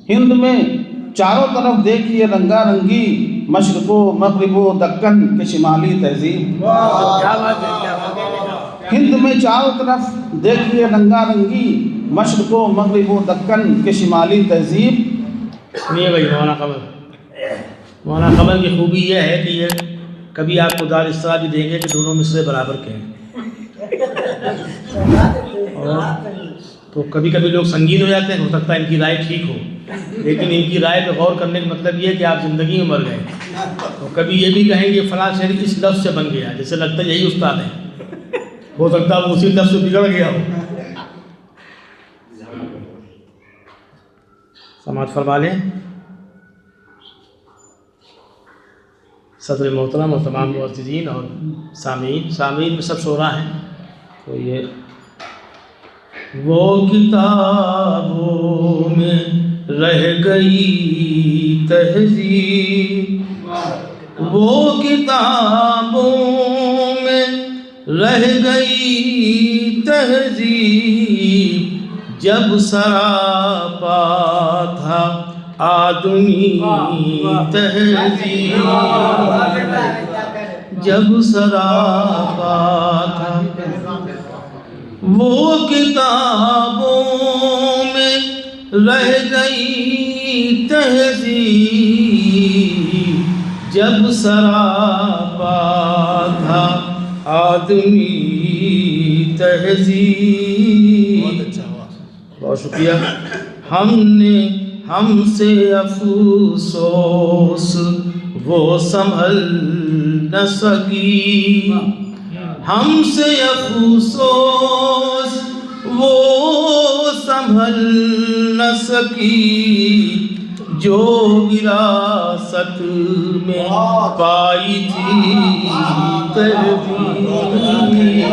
ہند میں چاروں طرف دیکھیے رنگا رنگی، مشرق و مغرب و دکن کے شمالی تہذیب۔ ہند میں چاروں طرف دیکھیے رنگا رنگی، مشرق و مغرب و دکن کے شمالی تہذیب۔ سنیے بھائی مولانا قمر کی خوبی یہ ہے کہ یہ کبھی آپ کو دار اس طرح بھی دیں گے کہ دونوں مصرے برابر کے ہیں، اور تو کبھی کبھی لوگ سنگین ہو جاتے ہیں، ہو سکتا ہے ان کی رائے ٹھیک ہو، لیکن ان کی رائے پہ غور کرنے کا مطلب یہ ہے کہ آپ زندگی میں مر گئے۔ تو کبھی یہ بھی کہیں گے فلاں شعر اس لفظ سے بن گیا، جیسے لگتا ہے یہی استاد ہے، ہو سکتا ہے وہ اسی لفظ سے بگڑ گیا ہو۔ سماعت فرما لیں صدر محترم اور تمام معززین اور سامعین میں سب شعراء ہیں۔ تو یہ وہ کتابوں میں رہ گئی تہذیب، وہ کتابوں میں رہ گئی تہذیب، جب سراپا تھا آدمی تہذیب، جب سراپا تھا۔ وہ کتابوں میں رہ گئی تہذیب، جب سراپا تھا آدمی تہذیب۔ بہت شکریہ۔ ہم سے افسوس وہ سنبھل نہ سکی، ہم سے افسوس وہ سنبھل نہ سکی، جو وراثت میں پائی تھی تہذیب۔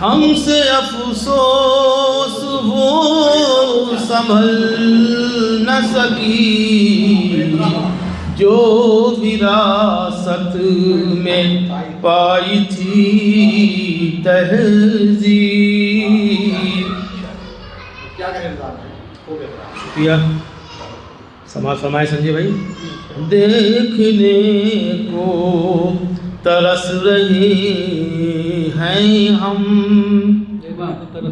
ہم سے افسوس وہ سنبھل نہ سکی، جو وراثت میں پائی تھی تہذیب۔ شکریہ۔ سماعت فرمائے سنجے بھائی۔ دیکھنے کو ترس رہے ہیں ہم،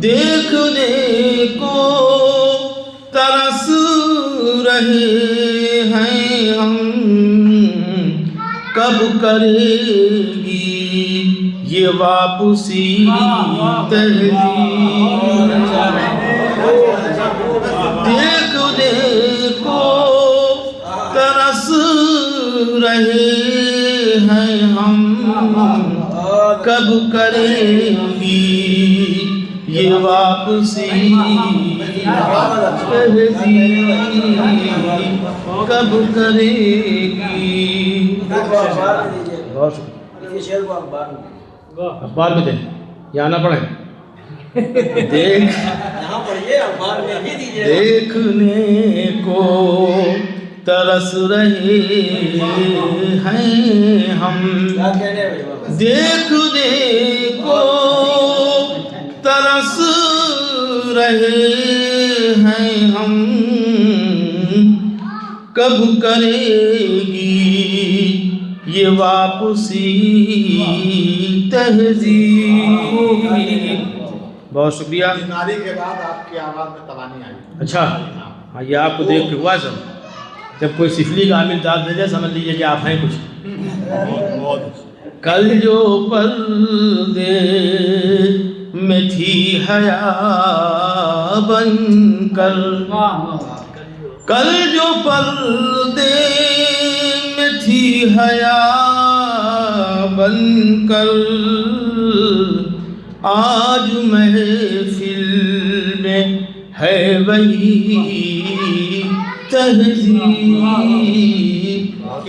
دیکھنے کو ترس رہے ہیں ہم، کب کرے گی یہ واپسی تہذیب۔ دیکھنے کو ترس رہے ہیں ہم، کب کرے گی یہ واپسی تہذیب، کب کرے گی۔ اخبار میں دیں یا نہ پڑھیں؟ دیکھنے کو ترس رہے ہیں ہم، دیکھنے کو ترس رہے ہیں ہم، کب کرے گی یہ واپسی تہذیب۔ بہت شکریہ۔ ناری کے بعد آپ کی آواز میں توانی آئی۔ اچھا ہاں، یہ آپ کو دیکھ کے ہوا سب، جب کوئی سفلی کا عامل داد دے جائے سمجھ لیجیے کہ آپ ہیں کچھ۔ کل جو پردے میں تھی حیا بن کر، کل جو پردے میں تھی حیا بن کر، آج محفل میں ہے وہی تہذیب،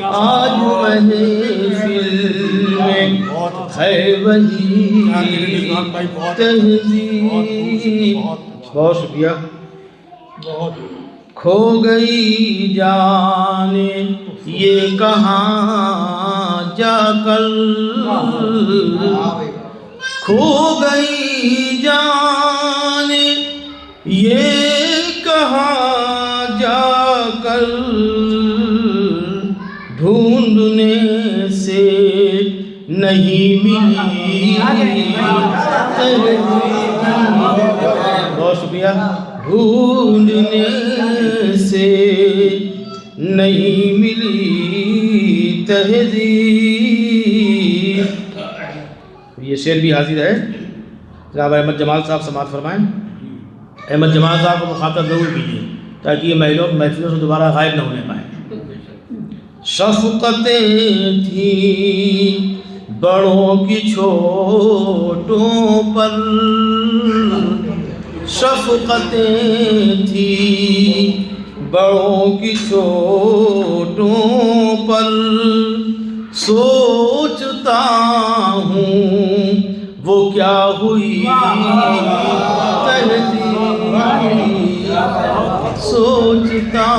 آج محفل میں ہے وہی تہذیب۔ بہت شکریہ۔ کھو گئی جانے یہ کہاں جا کر، کھو گئی جانے یہ کہاں قدر ڈھونڈنے سے نہیں ملی بہت شکریہ. ڈھونڈنے سے نہیں ملی تہذیب. یہ شعر بھی حاضر ہے. جناب احمد جمال صاحب سماعت فرمائیں. احمد جمال صاحب کو مخاطب ضرور کیجیے تاکہ یہ محفلوں سے دوبارہ غائب نہ ہونے پائیں. شفقتیں تھیں بڑوں کی چھوٹوں پر، شفقتیں تھیں بڑوں کی چھوٹوں پر، سوچتا ہوں وہ کیا ہوئی تہذیب، سوچتا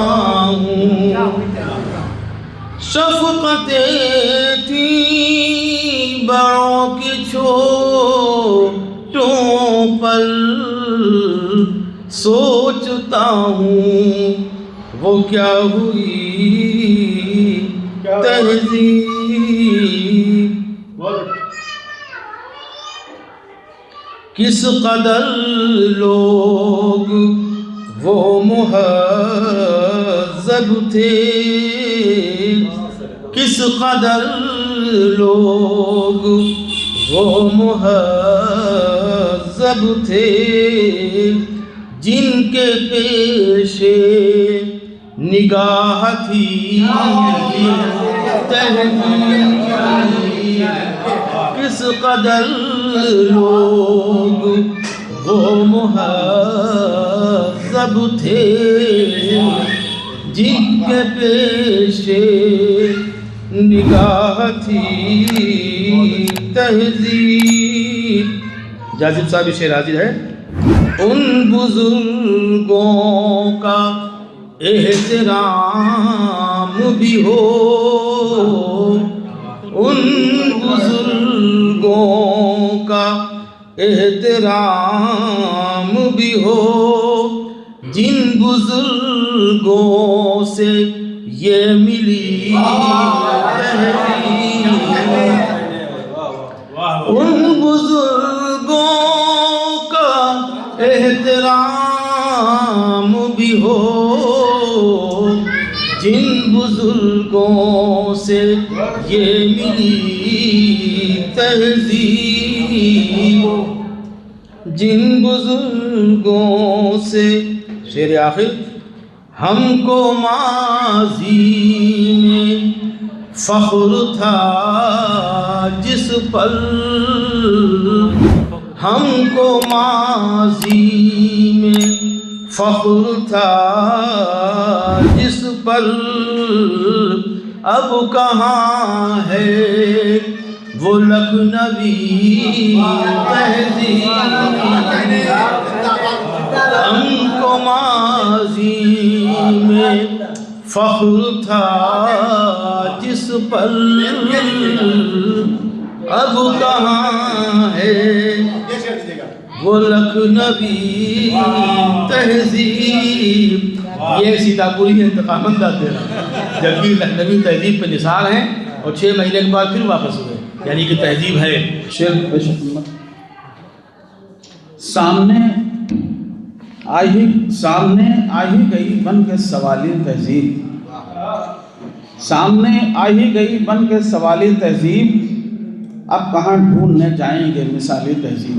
ہوں. شفقتیں تھیں بڑوں کی چھوٹوں پر، سوچتا ہوں وہ کیا ہوئی تہذیب. کس قدر لوگ وہ مہذب تھے، کس قدر لوگ وہ مہذب تھے، جن کے پیشے نگاہ تھی تہذیب. کس قدر لوگ وہ مہذب تھے، جن کے پیشے نگاہ تھی تہذیب. جاذب صاحب شعر حاضر ہے. ان بزرگوں کا احترام بھی ہو، ان بزرگوں کا احترام بھی ہو، جن بزرگوں سے یہ ملی ان بزرگوں کا احترام بھی ہو، جن بزرگوں سے یہ ملی تہذیب، جن بزرگوں سے. شعر آخر. ہم کو ماضی میں فخر تھا جس پر، ہم کو ماضی میں فخر تھا جس پر، اب کہاں ہے وہ لکھنوی تہذیب. ہم کو ماضی میں فخر تھا جس پر، اب کہاں ہے وہ لکھنوی تہذیب. یہ سیتاپوری انتقام انداز دے رہا ہے، جبکہ لکھنوی تہذیب پہ نثار ہیں اور 6 مہینے کے بعد پھر واپس ہوئے، یعنی کہ تہذیب ہے. سامنے آئی گئی بن کے سوالی تہذیب، سامنے آئی گئی بن کے سوالی تہذیب، اب کہاں ڈھونڈنے جائیں گے مثالی تہذیب.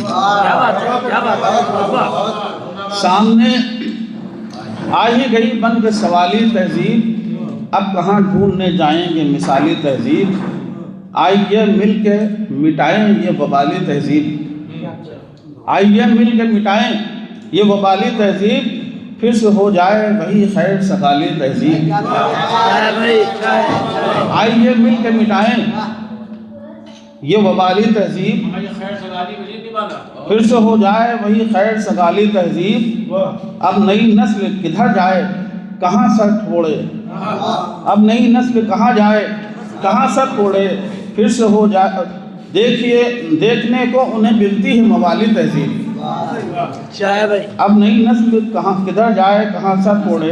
سامنے آئی گئی بن کے سوالی تہذیب، اب کہاں ڈھونڈنے جائیں گے مثالی تہذیب. آئیے مل کے مٹائیں یہ وبالی تہذیب، آئیے مل کے مٹائیں یہ وبالی تہذیب، پھر سے ہو جائے وہی خیر سگالی تہذیب. آئیے مل کے مٹائیں یہ وبالی تہذیب، پھر سے ہو جائے وہی خیر سگالی تہذیب. اب نئی نسل کدھر جائے کہاں سر ٹھوڑے، اب نئی نسل کہاں جائے کہاں سر ٹھوڑے، پھر سے ہو جائے دیکھیے دیکھنے کو انہیں ملتی ہے موالی تہذیب. اب نئی نسل کہاں کدھر جائے کہاں سر ٹھوڑے،